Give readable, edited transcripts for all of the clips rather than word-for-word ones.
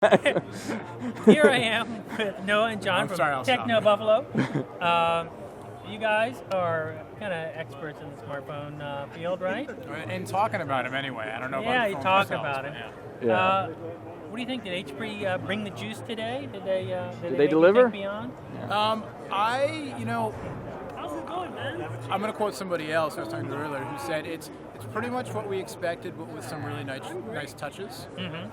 Here I am with Noah and Jon from TechnoBuffalo. You guys are kind of experts in the smartphone field, right? And talking about them anyway. I don't know about Yeah, the you phone talk themselves, about it. yeah. What do you think? Did HP bring the juice today? Did they they deliver? Think beyond? How's it going, man? I'm going to quote somebody else I was talking to earlier who said it's pretty much what we expected, but with some really nice touches. Mm-hmm.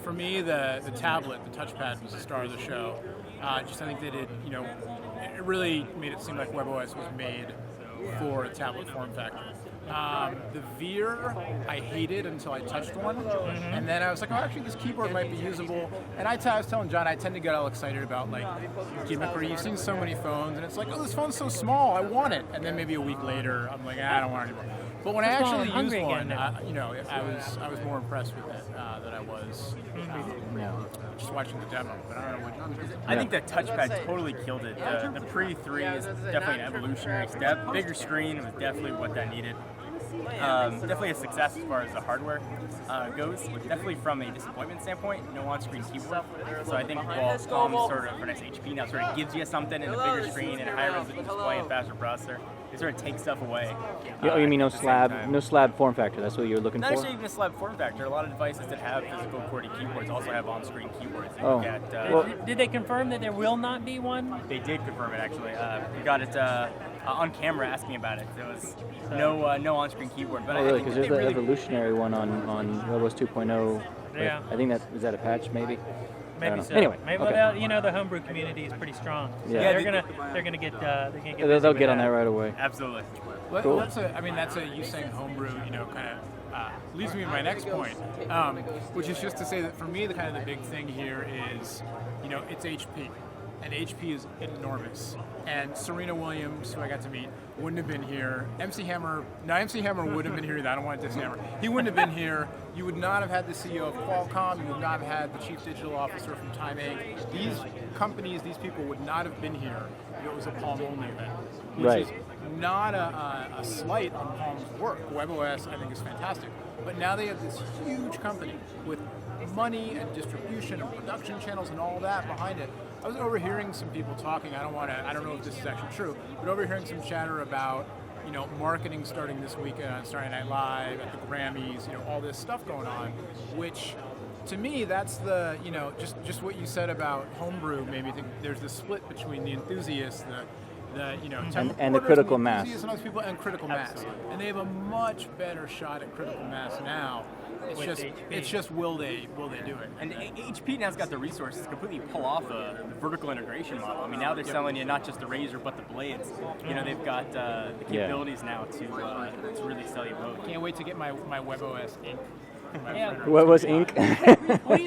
For me, the tablet, the touchpad was the star of the show. I think that it really made it seem like webOS was made for a tablet form factor. The Veer, I hated until I touched one, and then I was like, oh, actually, this keyboard might be usable. And I was telling Jon, I tend to get all excited about like gimmickry. You've seen so many phones, and it's like, oh, this phone's so small, I want it. And then maybe a week later, I'm like, I don't want it anymore. But when I actually used one, I was more impressed with it than I was just watching the demo. But I don't know what Jon thinks. I think that touchpad totally killed it. The Pre-3 is definitely an evolutionary step. Bigger screen was definitely what that needed. Definitely a success as far as the hardware goes. Definitely from a disappointment standpoint, no on-screen keyboard. So I think Qualcomm sort of, for next HP now, sort of gives you something in a bigger screen and a higher resolution display and faster processor. They sort of take stuff away. You mean no slab form factor? That's what you're looking Not for? actually even a slab form factor. A lot of devices that have physical QWERTY keyboards also have on-screen keyboards. Did they confirm that there will not be one? They did confirm it, actually. We got it on camera asking about it. There was no on-screen keyboard. But really? Because there's the evolutionary one on webOS 2.0. Yeah. I think is that a patch, maybe? Maybe so. Anyway, maybe okay. the homebrew community is pretty strong. So Yeah. they're gonna get They'll get on that right away. Absolutely. Well, Cool. you saying homebrew, kind of leads me to my next point, which is just to say that for me, the big thing here is, it's HP, and HP is enormous. And Serena Williams, who I got to meet, wouldn't have been here. MC Hammer would have been here. I don't want to diss Hammer. He wouldn't have been here. You would not have had the CEO of Qualcomm. You would not have had the chief digital officer from Time Inc. These companies, these people would not have been here if it was a Palm-only event. Which is not a slight on Palm's work. webOS, I think, is fantastic. But now they have this huge company with money and distribution and production channels and all that behind it. I was overhearing some people talking, I don't know if this is actually true, but overhearing some chatter about, marketing starting this weekend on Saturday Night Live, at the Grammys, all this stuff going on, which to me, that's the, just what you said about homebrew made me think there's this split between the enthusiasts, and the critical mass. And those people and critical mass. And they have a much better shot at critical mass now. It's just will they do it? And HP now's got the resources to completely pull off a vertical integration model. I mean, now they're selling you not just the razor but the blades. They've got the capabilities now to really sell you both. Can't wait to get my webOS ink. webOS ink.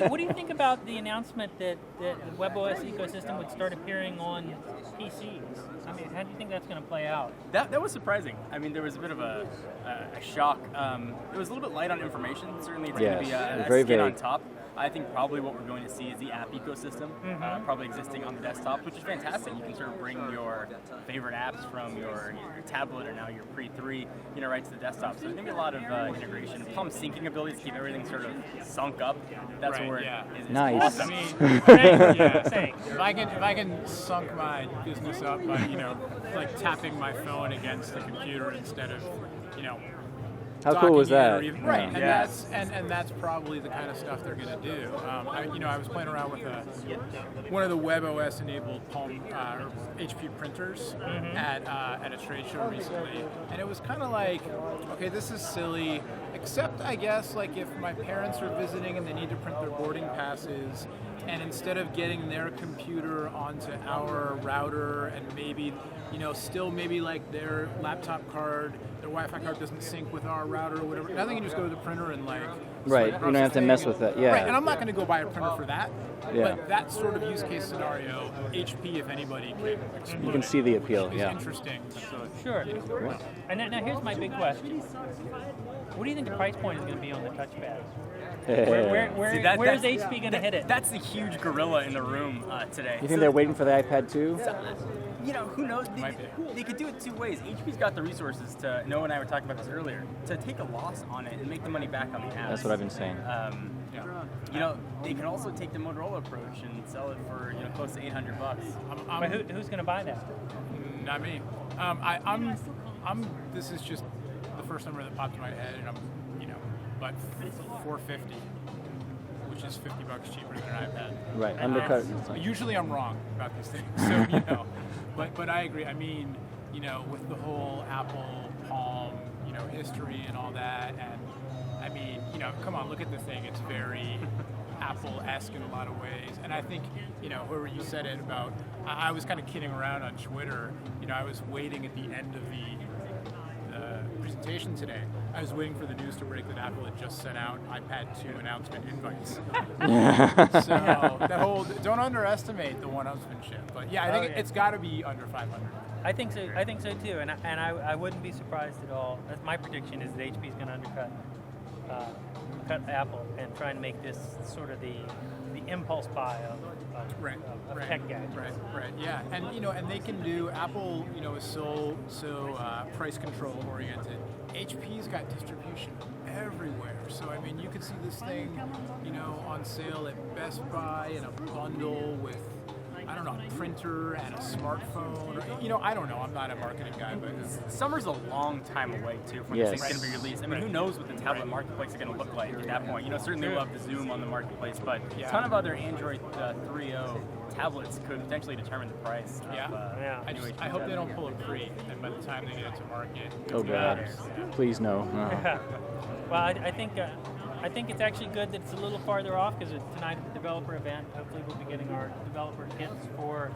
What do you think about the announcement that the webOS ecosystem would start appearing on PCs? I mean, how do you think that's going to play out? That was surprising. I mean, there was a bit of a shock. It was a little bit light on information. Certainly, it's going to be a very skin vague. on top. I think probably what we're going to see is the app ecosystem, probably existing on the desktop, which is fantastic. You can sort of bring your favorite apps from your tablet or now your Pre-3, right to the desktop. So there's going to be a lot of integration. Palm syncing abilities to keep everything sort of sunk up. That's where it is Nice. awesome. I mean, if I can sunk my business up by like tapping my phone against the computer instead of How cool was that? Right, and that's probably the kind of stuff they're going to do. I was playing around with one of the webOS enabled Palm or HP printers at a trade show recently, and it was kind of like, okay, this is silly. Except I guess like if my parents are visiting and they need to print their boarding passes, and instead of getting their computer onto our router and maybe still maybe like their laptop card, their Wi-Fi card doesn't sync with our router or whatever. Now they can just go to the printer and like Right, you don't have to mess with that. Yeah. Right, and I'm not going to go buy a printer for that. Yeah. But that sort of use case scenario, HP, if anybody, can explode. You can see the appeal. It's interesting. So, Sure. And now here's my big question. What do you think the price point is going to be on the touchpad? Where is HP going to hit it? That's the huge gorilla in the room today. You think they're waiting for the iPad 2? Who knows? They could do it two ways. HP's got the resources to, Noah and I were talking about this earlier, to take a loss on it and make the money back on the apps. That's what I've been saying. You know, they could also take the Motorola approach and sell it for close to $800. But who's going to buy that? Not me. This is just the first number that popped in my head, and but $450, which is $50 cheaper than an iPad. Right, undercut. Usually I'm wrong about these things, so but I agree. I mean, with the whole Apple Palm, history and all that, and I mean, come on, look at the thing. It's very Apple-esque in a lot of ways, and I think, whoever you said it about, I was kind of kidding around on Twitter. I was waiting at the end of the presentation today. I was waiting for the news to break that Apple had just sent out iPad 2 announcement invites. So that whole, don't underestimate the one-upsmanship. But yeah, I think it's got to be under 500. I think so. I think so too, and I wouldn't be surprised at all. That's my prediction, is that HP is going to undercut Apple and try and make this sort of the impulse buy of tech gadgets. Right. Yeah, and and they can do, Apple, is so price control oriented. HP's got distribution everywhere. So I mean, you could see this thing, on sale at Best Buy in a bundle with, I don't know, a printer and a smartphone. Or, I don't know. I'm not a marketing guy, but summer's a long time away too from when this thing's going to be released. I mean, who knows what the tablet marketplace is going to look like at that point? Certainly we'll have the Zoom on the marketplace, but a ton of other Android 3.0 tablets could potentially determine the price. I hope they don't pull a pre, and by the time they get it to market, oh god, please no. Well, I think it's actually good that it's a little farther off, because tonight at the developer event, hopefully we'll be getting our developer kits for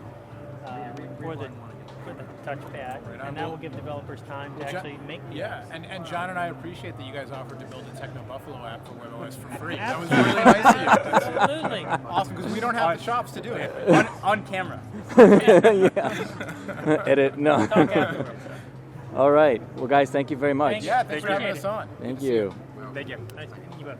the touchpad, and that will give developers time to actually make these. Yeah, and John and I appreciate that you guys offered to build a TechnoBuffalo app for webOS for free. That was really nice of you. Absolutely. Awesome, because we don't have the chops to do it. on camera. Edit, no. All right. Well, guys, thank you very much. Yeah, thanks for having us on. Thank you. Thank you. Nice to meet you both.